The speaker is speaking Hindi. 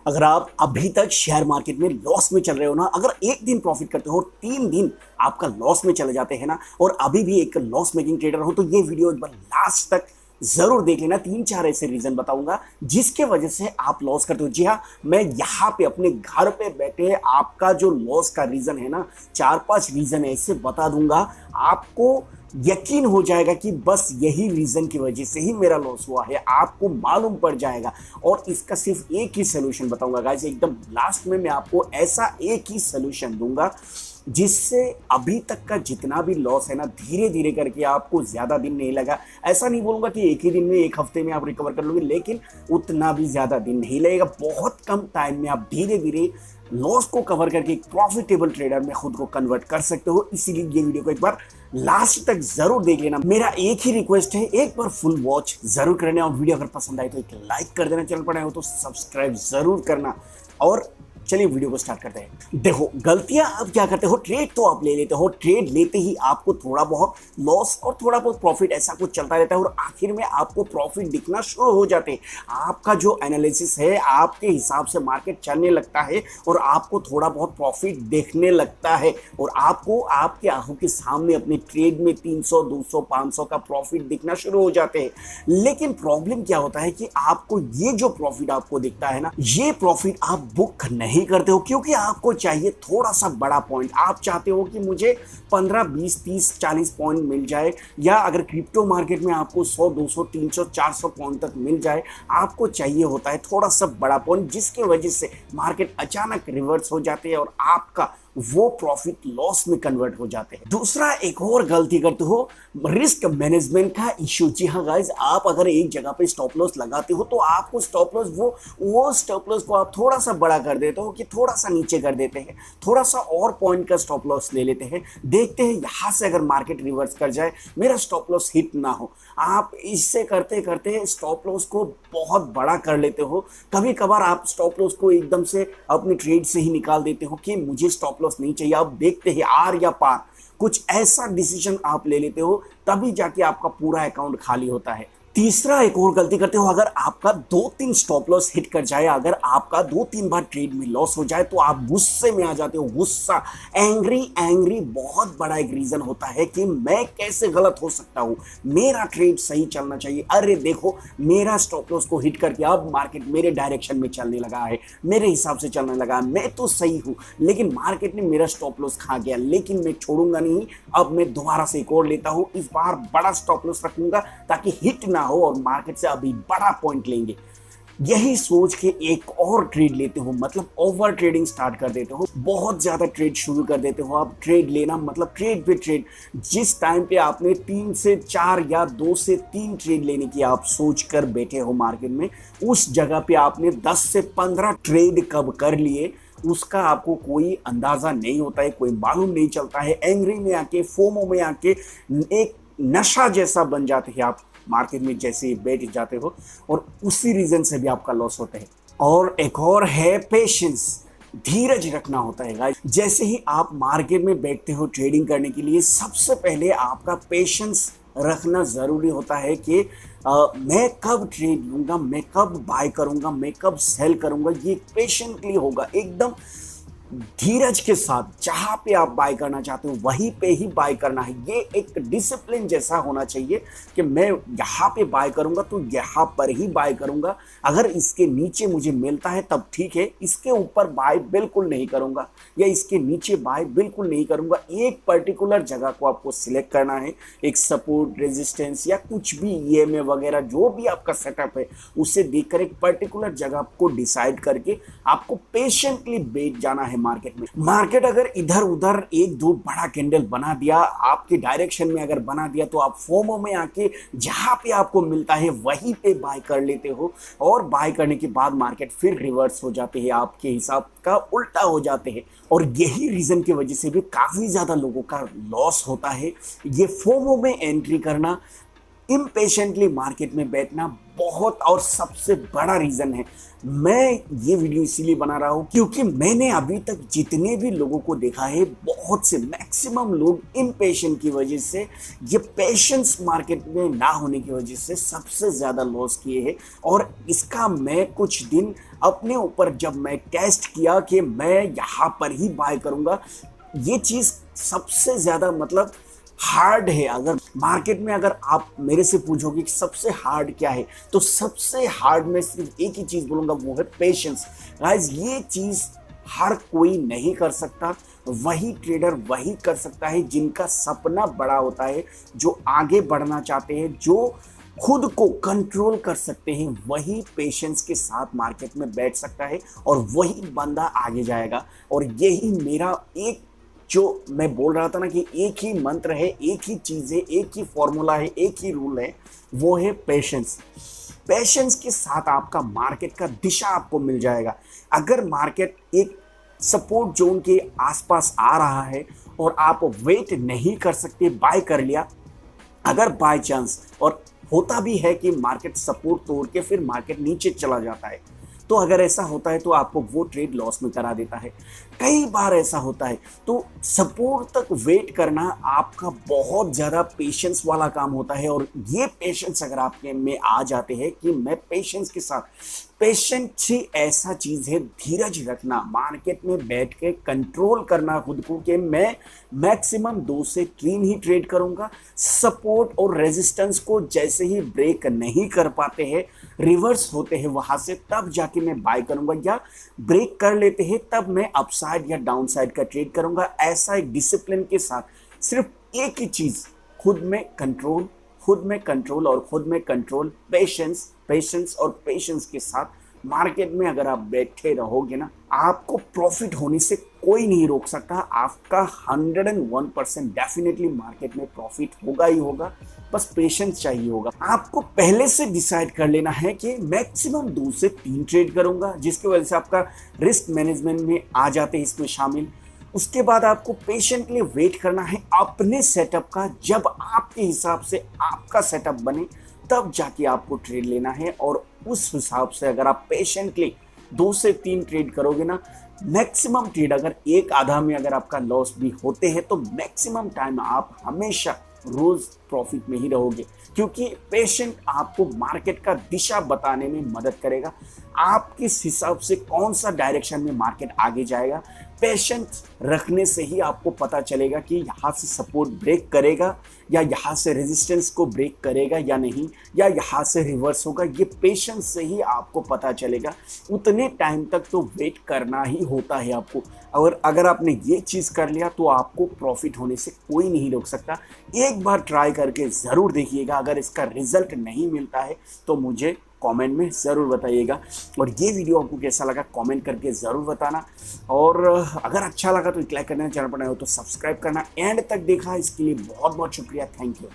अगर आप अभी तक शेयर मार्केट में लॉस में चल रहे हो ना, अगर एक दिन प्रॉफिट करते हो और 3 दिन आपका लॉस में चले जाते हैं ना, और अभी भी एक लॉस मेकिंग ट्रेडर हो, तो ये वीडियो एक बार लास्ट तक जरूर देख लेना। 3-4 ऐसे रीजन बताऊंगा जिसके वजह से आप लॉस करते हो। जी हाँ, मैं यहाँ पे अपने घर पे बैठे आपका जो लॉस का रीजन है ना, 4-5 रीजन ऐसे बता दूंगा, आपको यकीन हो जाएगा कि बस यही रीजन की वजह से ही मेरा लॉस हुआ है, आपको मालूम पड़ जाएगा। और इसका सिर्फ एक ही सोल्यूशन बताऊंगा गाइस, एकदम लास्ट में मैं आपको ऐसा एक ही सोल्यूशन दूंगा जिससे अभी तक का जितना भी लॉस है ना, धीरे धीरे करके आपको ज्यादा दिन नहीं लगा। ऐसा नहीं बोलूंगा कि एक ही दिन में, एक हफ्ते में आप रिकवर कर लोगे, लेकिन उतना भी ज्यादा दिन नहीं लगेगा। बहुत कम टाइम में आप धीरे धीरे लॉस को कवर करके एक प्रॉफिटेबल ट्रेडर में खुद को कन्वर्ट कर सकते हो। इसीलिए ये वीडियो को एक बार लास्ट तक जरूर देख लेना। मेरा एक ही रिक्वेस्ट है, एक बार फुल वॉच जरूर करना, और वीडियो अगर पसंद आए तो एक लाइक कर देना, चैनल पर नए हो तो सब्सक्राइब जरूर करना। और चलिए वीडियो को स्टार्ट करते हैं। देखो, गलतियां आप क्या करते हो, ट्रेड तो आप ले लेते हो, ट्रेड लेते ही आपको थोड़ा बहुत लॉस और थोड़ा बहुत प्रॉफिट ऐसा कुछ चलता रहता है, और आखिर में आपको प्रॉफिट दिखना शुरू हो जाते हैं। आपका जो एनालिसिस है, आपके हिसाब से मार्केट चलने लगता है और आपको थोड़ा बहुत प्रॉफिट देखने लगता है, और आपको आपके आंखों के सामने अपने ट्रेड में 300, 200, 500 का प्रॉफिट दिखना शुरू हो जाते हैं। लेकिन प्रॉब्लम क्या होता है कि आपको ये जो प्रॉफिट आपको दिखता है ना, ये प्रॉफिट आप बुक नहीं करते हो, क्योंकि आपको चाहिए थोड़ा सा बड़ा पॉइंट। आप चाहते हो कि मुझे 15, 20, 30, 40 पॉइंट मिल जाए, या अगर क्रिप्टो मार्केट में आपको 100, 200, 300, 400 पॉइंट तक मिल जाए। आपको चाहिए होता है थोड़ा सा बड़ा पॉइंट, जिसकी वजह से मार्केट अचानक रिवर्स हो जाते हैं और आपका वो प्रॉफिट लॉस में कन्वर्ट हो जाते हैं। दूसरा एक और गलती करते हो, रिस्क मैनेजमेंट का इश्यू। जी हाँ गाइस, आप अगर एक जगह पे स्टॉप लॉस लगाते हो तो आपको स्टॉप लॉस वो स्टॉप लॉस को आप थोड़ा सा बड़ा कर देते हो, कि थोड़ा सा नीचे कर देते हैं, थोड़ा सा और पॉइंट का स्टॉप लॉस ले लेते हैं। देखते हैं यहां से अगर मार्केट रिवर्स कर जाए, मेरा स्टॉप लॉस हिट ना हो। आप इससे करते करते स्टॉप लॉस को बहुत बड़ा कर लेते हो। कभी कभार आप स्टॉप लॉस को एकदम से अपने ट्रेड से ही निकाल देते हो कि मुझे स्टॉप लॉस नहीं चाहिए। आप देखते हैं आर या पार, कुछ ऐसा डिसीजन आप ले लेते हो, तभी जाके आपका पूरा अकाउंट खाली होता है। तीसरा एक और गलती करते हो, अगर आपका 2-3 स्टॉप लॉस हिट कर जाए, अगर आपका 2-3 बार ट्रेड में लॉस हो जाए, तो आप गुस्से में आ जाते हो। गुस्सा, एंग्री बहुत बड़ा एक रीजन होता है कि मैं कैसे गलत हो सकता हूं, मेरा ट्रेड सही चलना चाहिए। अरे देखो, मेरा स्टॉप लॉस को हिट करके अब मार्केट मेरे डायरेक्शन में चलने लगा है, मेरे हिसाब से चलने लगा है, मैं तो सही हूं, लेकिन मार्केट ने मेरा स्टॉप लॉस खा गया। लेकिन मैं छोड़ूंगा नहीं, अब मैं दोबारा से एक और लेता हूं, इस बार बड़ा स्टॉप लॉस रखूंगा ताकि हिट ना हो और मार्केट से अभी बड़ा पॉइंट लेंगे। यही सोच के एक और ट्रेड लेते हो, मतलब ओवर ट्रेडिंग स्टार्ट कर देते हो, बहुत ज्यादा ट्रेड शुरू कर देते हो। आप ट्रेड लेना मतलब ट्रेड पे ट्रेड, जिस टाइम पे आपने 3 से 4 या 2 से 3 ट्रेड लेने की आप सोच कर बैठे हो मार्केट में, उस जगह पे आपने 10 से 15 ट्रेड कब कर लिए, उसका आपको कोई अंदाजा नहीं होता है, कोई मालूम नहीं चलता है। एंग्री में आके, फोमो में आके एक नशा जैसा बन जाते हैं आप मार्केट में, जैसे ही बैठ जाते हो, और उसी रीजन से भी आपका लॉस होता है। और एक और है पेशेंस, धीरज रखना होता है गाइस। जैसे ही आप मार्केट में बैठते हो ट्रेडिंग करने के लिए, सबसे पहले आपका पेशेंस रखना जरूरी होता है कि मैं कब ट्रेड लूंगा, मैं कब बाय करूंगा, मैं कब सेल करूंगा। ये पेशेंटली होगा, एकदम धीरज के साथ। जहां पे आप बाय करना चाहते हो वहीं पे ही बाय करना है। ये एक डिसिप्लिन जैसा होना चाहिए कि मैं यहाँ पे बाय करूंगा तो यहाँ पर ही बाय करूंगा। अगर इसके नीचे मुझे मिलता है तब ठीक है, इसके ऊपर बाय बिल्कुल नहीं करूंगा, या इसके नीचे बाय बिल्कुल नहीं करूंगा। एक पर्टिकुलर जगह को आपको सिलेक्ट करना है, एक सपोर्ट, रेजिस्टेंस या कुछ भी ईएमए वगैरह जो भी आपका सेटअप है, उसे देखकर एक पर्टिकुलर जगह को डिसाइड करके आपको पेशेंटली बैठ जाना है मार्केट में। मार्केट अगर इधर उधर 1-2 बड़ा कैंडल बना दिया, आपके डायरेक्शन में अगर बना दिया, तो आप फोमो में आके जहां पे आपको मिलता है वहीं पे बाय कर लेते हो, और बाय करने के बाद मार्केट फिर रिवर्स हो जाते हैं, आपके हिसाब का उल्टा हो जाते हैं। और यही रीजन की वजह से भी काफी ज्यादा लोगों का लॉस होता है। ये फोमो में एंट्री करना, इम्पेशेंटली मार्केट में बैठना बहुत और सबसे बड़ा रीज़न है। मैं ये वीडियो इसीलिए बना रहा हूँ क्योंकि मैंने अभी तक जितने भी लोगों को देखा है, बहुत से मैक्सिमम लोग इम्पेशेंट की वजह से, ये पेशेंस मार्केट में ना होने की वजह से सबसे ज़्यादा लॉस किए हैं। और इसका मैं कुछ दिन अपने ऊपर जब मैं टेस्ट किया कि मैं यहाँ पर ही बाय करूँगा, ये चीज़ सबसे ज़्यादा मतलब हार्ड है। अगर मार्केट में अगर आप मेरे से पूछोगे कि सबसे हार्ड क्या है, तो सबसे हार्ड में सिर्फ एक ही चीज़ बोलूँगा, वो है पेशेंस। गाइस, ये चीज़ हर कोई नहीं कर सकता। वही ट्रेडर वही कर सकता है जिनका सपना बड़ा होता है, जो आगे बढ़ना चाहते हैं, जो खुद को कंट्रोल कर सकते हैं, वही पेशेंस के साथ मार्केट में बैठ सकता है और वही बंदा आगे जाएगा। और यही मेरा एक, जो मैं बोल रहा था ना कि एक ही मंत्र है, एक ही चीज़ है, एक ही फॉर्मूला है, एक ही रूल है, वो है पेशेंस। पेशेंस के साथ आपका मार्केट का दिशा आपको मिल जाएगा। अगर मार्केट एक सपोर्ट जोन के आसपास आ रहा है और आप वेट नहीं कर सकते, बाय कर लिया, अगर बाय चांस और होता भी है कि मार्केट सपोर्ट तोड़ के फिर मार्केट नीचे चला जाता है, तो अगर ऐसा होता है तो आपको वो ट्रेड लॉस में करा देता है। कई बार ऐसा होता है। तो सपोर्ट तक वेट करना आपका बहुत ज़्यादा पेशेंस वाला काम होता है। और ये पेशेंस अगर आपके में आ जाते हैं कि मैं पेशेंस के साथ, पेशेंस ही ऐसा चीज़ है, धीरज रखना, मार्केट में बैठ के कंट्रोल करना खुद को कि मैं मैक्सिमम 2 से 3 ही ट्रेड करूंगा। सपोर्ट और रेजिस्टेंस को जैसे ही ब्रेक नहीं कर पाते हैं, रिवर्स होते हैं वहां से, तब जाके मैं बाय करूंगा, या ब्रेक कर लेते हैं तब मैं अपसाइड या डाउन साइड का ट्रेड करूंगा। ऐसा एक डिसिप्लिन के साथ सिर्फ एक ही चीज़, खुद में कंट्रोल, खुद में कंट्रोल और खुद में कंट्रोल, पेशेंस, पेशेंस और पेशेंस के साथ मार्केट में अगर आप बैठे रहोगे ना, आपको प्रॉफिट होने से कोई नहीं रोक सकता। आपका 101% डेफिनेटली मार्केट में प्रॉफिट होगा ही होगा। बस पेशेंस चाहिए होगा। आपको पहले से डिसाइड कर लेना है कि मैक्सिमम 2 से 3 ट्रेड करूंगा, जिसकी वजह से आपका रिस्क मैनेजमेंट में आ जाते हैं इसमें शामिल। उसके बाद आपको पेशेंटली वेट करना है अपने सेटअप का। जब आपके हिसाब से आपका सेटअप बने, तब जाके आपको ट्रेड लेना है। और उस हिसाब से अगर आप पेशेंटली 2 से 3 ट्रेड करोगे ना, मैक्सिमम ट्रेड, अगर एक आधा में अगर आपका लॉस भी होते हैं, तो मैक्सिमम टाइम आप हमेशा रोज प्रॉफिट में ही रहोगे। क्योंकि पेशेंट आपको मार्केट का दिशा बताने में मदद करेगा। आप किस हिसाब से कौन सा डायरेक्शन में मार्केट आगे जाएगा, पेशेंस रखने से ही आपको पता चलेगा कि यहाँ से सपोर्ट ब्रेक करेगा या यहाँ से रेजिस्टेंस को ब्रेक करेगा या नहीं, या यहाँ से रिवर्स होगा। ये पेशेंस से ही आपको पता चलेगा। उतने टाइम तक तो वेट करना ही होता है आपको। और अगर आपने ये चीज़ कर लिया तो आपको प्रॉफिट होने से कोई नहीं रोक सकता। एक बार ट्राई करके ज़रूर देखिएगा। अगर इसका रिजल्ट नहीं मिलता है तो मुझे कमेंट में ज़रूर बताइएगा। और ये वीडियो आपको कैसा लगा कमेंट करके ज़रूर बताना। और अगर अच्छा लगा तो एक लाइक करना, चैनल पर नए हो तो सब्सक्राइब करना। एंड तक देखा इसके लिए बहुत बहुत शुक्रिया। Thank you.